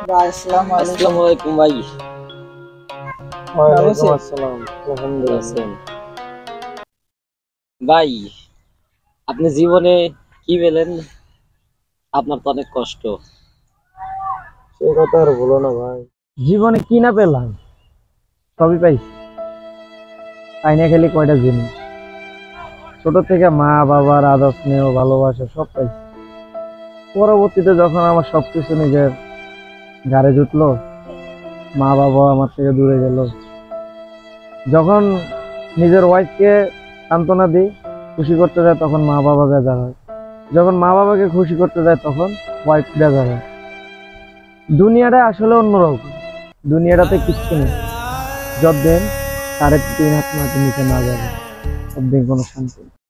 ভাই আসসালামু আলাইকুম। আসসালামু আলাইকুম ভাই। ওয়ালাইকুম আসসালাম। আলহামদুলিল্লাহ। ভাই, আপনি জীবনে কি পেলেন? আপনার তো অনেক কষ্ট। সে কথা আর বলো না ভাই, জীবনে কি না পেলাম সবই পাইছি। পাই না খেলে কয়টা জিনিস, ছোট থেকে মা বাবার আদর স্নেহ ভালোবাসা সব পাইছি। পরবর্তীতে যখন আমার সবকিছু নিজের ঘাড়ে জুটলো, মা বাবা আমার থেকে দূরে গেল, যখন নিজের ওয়াইফকে সান্ত্বনা দিই, খুশি করতে যায়, তখন মা বাবা বেজার হয়। যখন মা বাবাকে খুশি করতে যায় তখন ওয়াইফ বেজার হয়। দুনিয়াটা আসলে অন্যরকম। দুনিয়াটাতে কিচ্ছু নেই। যতদিন 3.5 হাত মাটির নিচে না যাবে ততদিন কোনো শান্তি নেই।